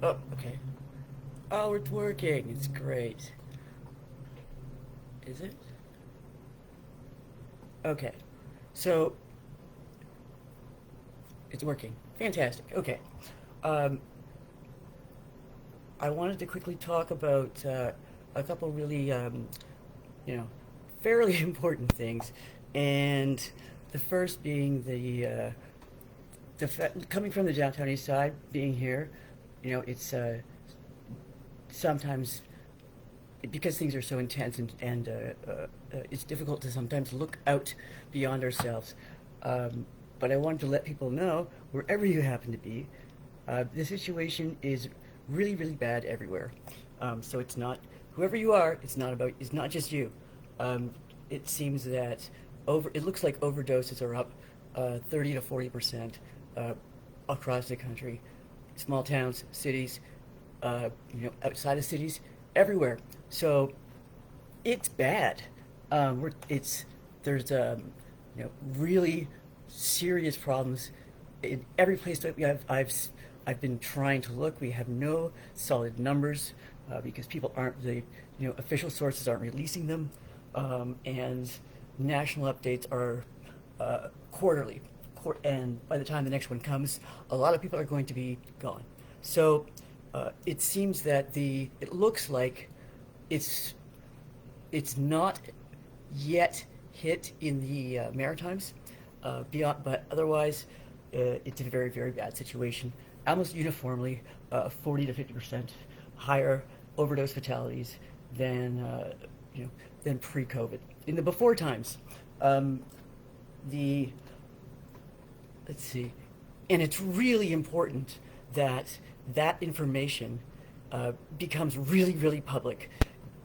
Oh, okay. Oh, it's working. It's great. Is it? Okay. So it's working. Fantastic. Okay. Um, I wanted to quickly talk about a couple really, you know, fairly important things, and the first being coming from the downtown east side, being here, it's sometimes because things are so intense and it's difficult to sometimes look out beyond ourselves. But I wanted to let people know, wherever you happen to be, the situation is really, really bad everywhere. So it's not whoever you are. It's not just you. Um, it seems that it looks like overdoses are up 30 to 40% across the country, small towns, cities, outside of cities, everywhere. So it's bad. It's there's really serious problems in every place that I've been trying to look. We have no solid numbers because people aren't the official sources aren't releasing them, and national updates are quarterly. And by the time the next one comes, a lot of people are going to be gone. So it seems that it looks like it's it's not yet hit in the Maritimes, but otherwise, it's a very, very bad situation. Almost uniformly, 40 to 50% higher overdose fatalities than than pre-COVID. In the before times, um, the let's see, and it's really important that that information becomes really, really public.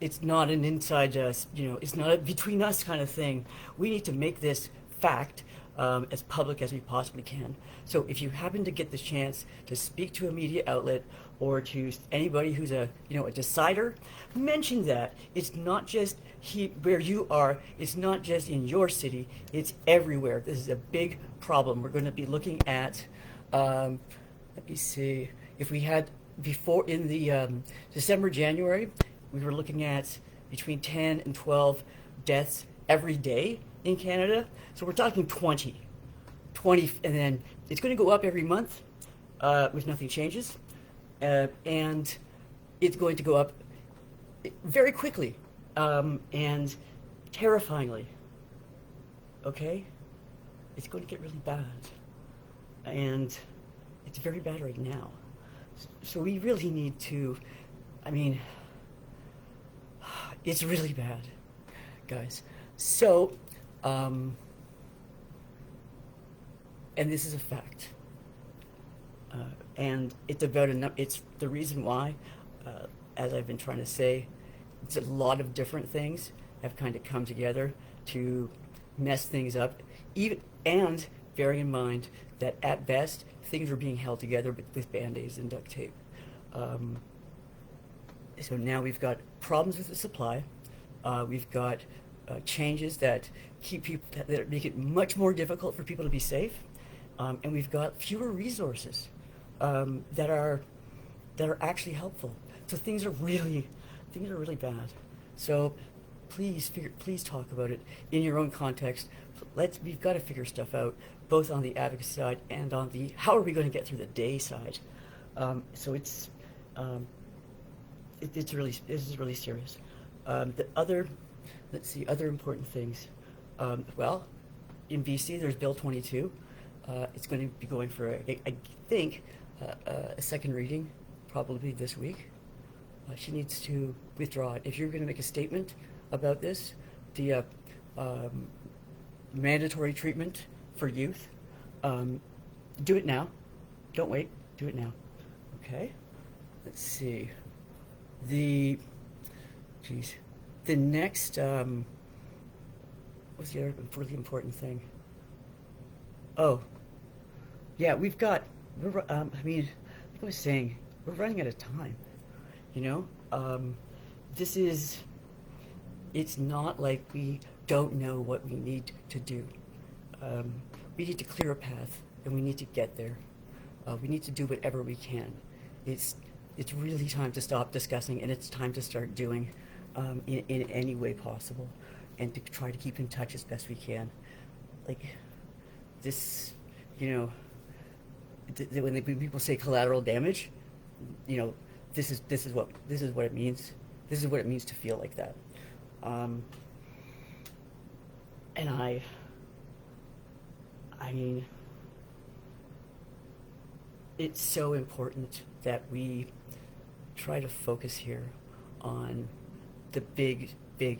It's not an inside us, it's not a between us kind of thing. We need to make this fact as public as we possibly can. So if you happen to get the chance to speak to a media outlet or to anybody who's a decider, mention that it's not just where you are. It's not just in your city. It's everywhere. This is a big problem. We're going to be looking at. Let me see. If we had before in the December, January, we were looking at between 10 and 12 deaths every day in Canada. So we're talking 20, and then it's going to go up every month if nothing changes. And it's going to go up very quickly and terrifyingly. Okay? It's going to get really bad. And it's very bad right now. So we really need to, I mean, it's really bad, guys. So, and this is a fact. And it's it's the reason why, as I've been trying to say, it's a lot of different things have kind of come together to mess things up, even and bearing in mind that at best things were being held together with band-aids and duct tape. So now we've got problems with the supply. We've got changes that that make it much more difficult for people to be safe, and we've got fewer resources that are actually helpful. So things are really bad. So please talk about it in your own context. We've got to figure stuff out, both on the advocacy side and on the how are we going to get through the day side. So this is really serious. The other, let's see, other important things. Well, in BC, there's Bill 22. It's going to be going for, I think, a second reading, probably this week. She needs to withdraw it. If you're going to make a statement about this, the mandatory treatment for youth, do it now. Don't wait. Do it now. Okay. Let's see. The, geez, the next, what's the other really important thing? Oh, yeah, I mean, like I was saying, we're running out of time, you know? This is, it's not like we don't know what we need to do. We need to clear a path, and we need to get there. We need to do whatever we can. It's it's really time to stop discussing, and it's time to start doing in any way possible, and to try to keep in touch as best we can. Like this, you know, when people say collateral damage, you know, this is what it means. This is what it means to feel like that. And I mean, it's so important that we try to focus here on the big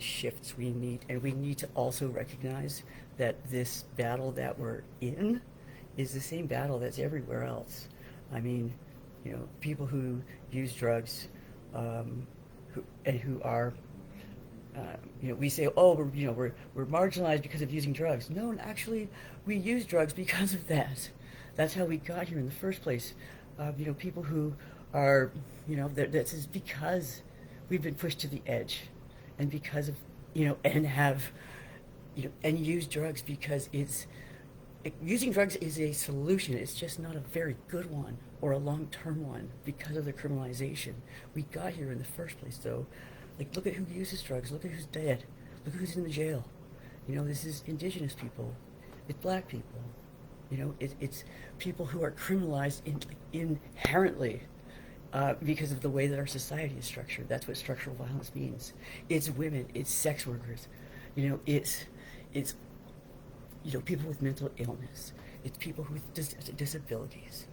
shifts we need. And we need to also recognize that this battle that we're in is the same battle that's everywhere else. I mean, you know, people who use drugs, who are, you know, we say, oh, we're marginalized because of using drugs. No, actually, we use drugs because of that. That's how we got here in the first place. You know, people who are, you know, this is because we've been pushed to the edge, and because of, you know, and have, you know, and use drugs because using drugs is a solution. It's just not a very good one or a long-term one because of the criminalization. We got here in the first place, though. Like, look at who uses drugs. Look at who's dead. Look at who's in the jail. You know, this is indigenous people. It's black people. You know, it's people who are criminalized inherently because of the way that our society is structured. That's what structural violence means. It's women. It's sex workers. You know, it's you know, people with mental illness. It's people with disabilities.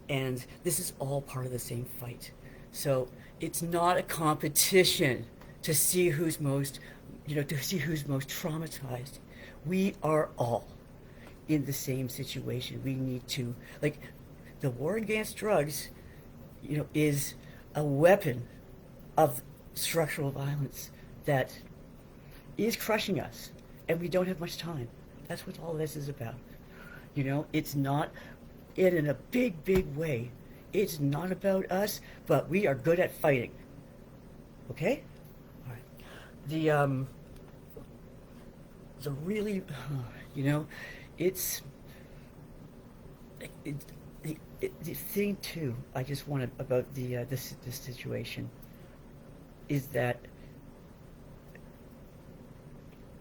And this is all part of the same fight. So it's not a competition to see who's most, you know, to see who's most traumatized. We are all in the same situation. We need to, like, the war against drugs, you know, is a weapon of structural violence that is crushing us, and we don't have much time. That's what all this is about. You know, it's not, in a big way, it's not about us, but we are good at fighting. Okay? All right. The really, you know, it's, the thing too, I just wanted about this situation is that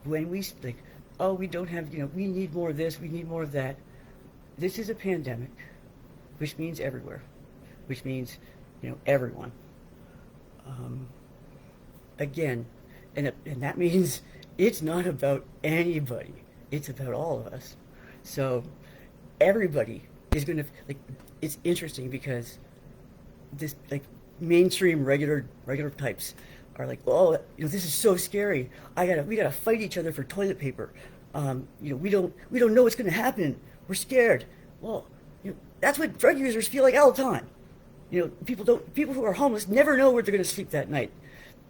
when we like, oh, we don't have, you know, we need more of this, we need more of that. This is a pandemic, which means everywhere, which means, you know, everyone. Again, and that means it's not about anybody. It's about all of us. So everybody is going to, like, it's interesting because this, like, mainstream regular types are like, oh, you know, this is so scary. We gotta fight each other for toilet paper. You know, we don't know what's going to happen. We're scared. Well, you know, that's what drug users feel like all the time. You know, people who are homeless never know where they're going to sleep that night.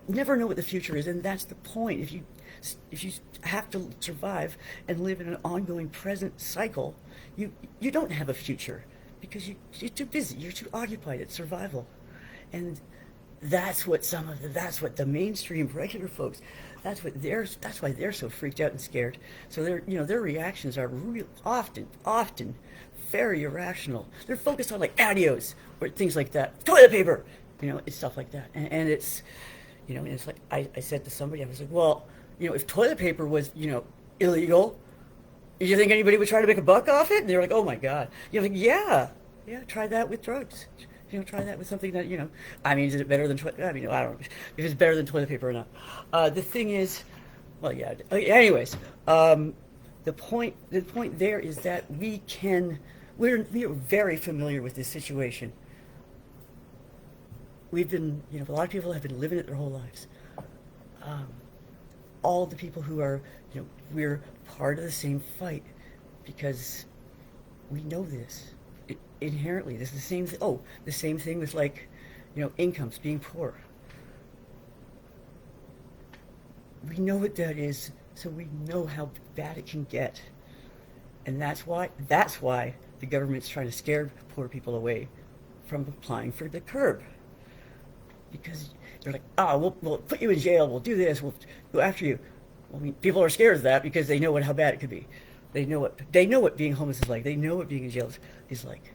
Never know what the future is, and that's the point. If you have to survive and live in an ongoing present cycle, you don't have a future because you're too busy. You're too occupied. It's survival, and that's what the mainstream regular folks. That's why they're so freaked out and scared. So their reactions are real often very irrational. They're focused on like patios or things like that, toilet paper, you know, it's stuff like that, and it's, you know, and it's like I said to somebody, I was like, well, you know, if toilet paper was, you know, illegal, do you think anybody would try to make a buck off it? And they're like, oh my God. You're like, yeah, try that with drugs. You know, try that with something that, you know, I mean, is it better than I mean, I don't know if it's better than toilet paper or not. The thing is, well, yeah. Anyways, the point there is that we are very familiar with this situation. We've been, you know, a lot of people have been living it their whole lives. All the people who are, you know, we're part of the same fight because we know this. Inherently, this is the same thing. Oh, the same thing with, like, you know, incomes, being poor. We know what that is, so we know how bad it can get, and that's why the government's trying to scare poor people away from applying for the CERB, because they're like, oh, we'll put you in jail, we'll do this, we'll go after you. Well, I mean, people are scared of that because they know how bad it could be. They know what being homeless is like. They know what being in jail is like.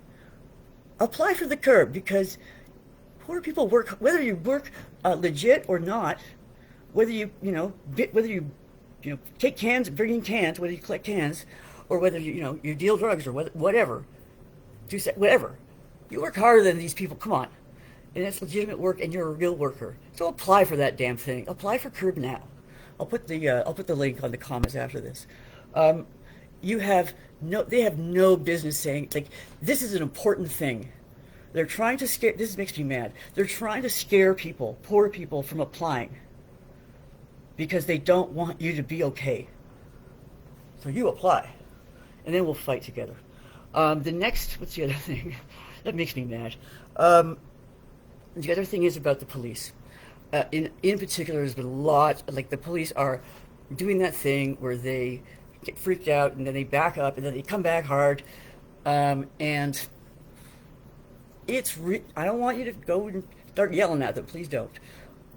apply for the CERB, because poor people work, whether you work legit or not, whether you take cans, bring in cans, whether you collect cans, or whether you deal drugs or whatever, whatever. You work harder than these people. Come on, and it's legitimate work, and you're a real worker. So apply for that damn thing. Apply for CERB now. I'll put the link on the comments after this. Um, they have no business saying, like, this is an important thing. They're trying to scare. This makes me mad. They're trying to scare people, poor people, from applying because they don't want you to be okay. So you apply, and then we'll fight together. What's the other thing? That makes me mad. The other thing is about the police. In particular, there's been a lot, like the police are doing that thing where they get freaked out and then they back up and then they come back hard. And I don't want you to go and start yelling at them, please don't.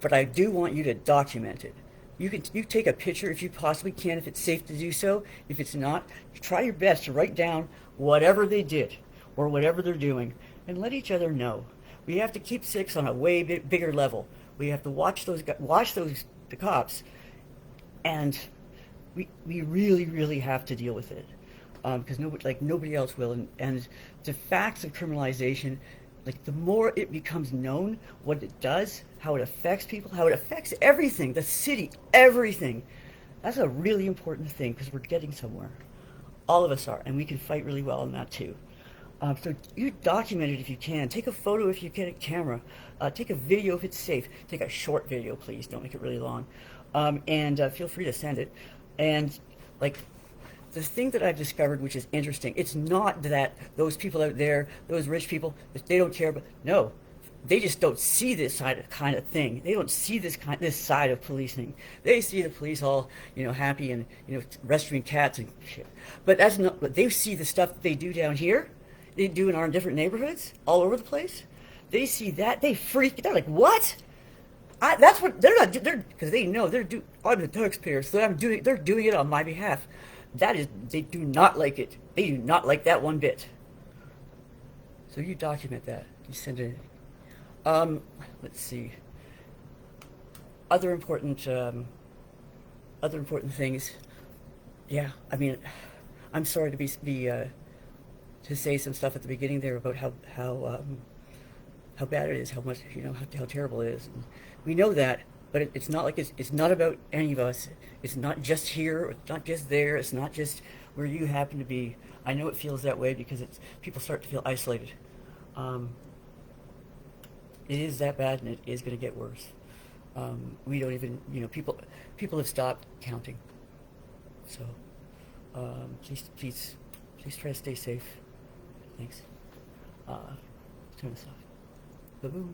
But I do want you to document it. You take a picture if you possibly can, if it's safe to do so. If it's not, try your best to write down whatever they did or whatever they're doing and let each other know. We have to keep six on a way bigger level. We have to watch the cops, and we really, really have to deal with it because nobody else will. And the facts of criminalization, like the more it becomes known what it does, how it affects people, how it affects everything, the city, everything. That's a really important thing because we're getting somewhere. All of us are, and we can fight really well on that too. So you document it if you can. Take a photo if you get a camera. Take a video if it's safe. Take a short video, please. Don't make it really long. And feel free to send it. And like the thing that I've discovered, which is interesting, it's not that those people out there, those rich people, they don't care. But no, they just don't see this kind of thing. They don't see this side of policing. They see the police all happy and rescuing cats and shit. But that's not. But they see the stuff that they do down here. They do in our different neighborhoods all over the place. They see that, they freak. They're like, what? That's what they're not. They're because they know I'm the taxpayer, so they're doing it on my behalf. They do not like it. They do not like that one bit. So you document that. You send it. Let's see. Other important things. Yeah, I mean, I'm sorry to say some stuff at the beginning there about how bad it is, how much how terrible it is. And we know that, but it's not like it's not about any of us. It's not just here, it's not just there, it's not just where you happen to be. I know it feels that way because people start to feel isolated. It is that bad, and it is going to get worse. We don't even people have stopped counting. So please try to stay safe. Thanks. Turn this off. Ba-boom.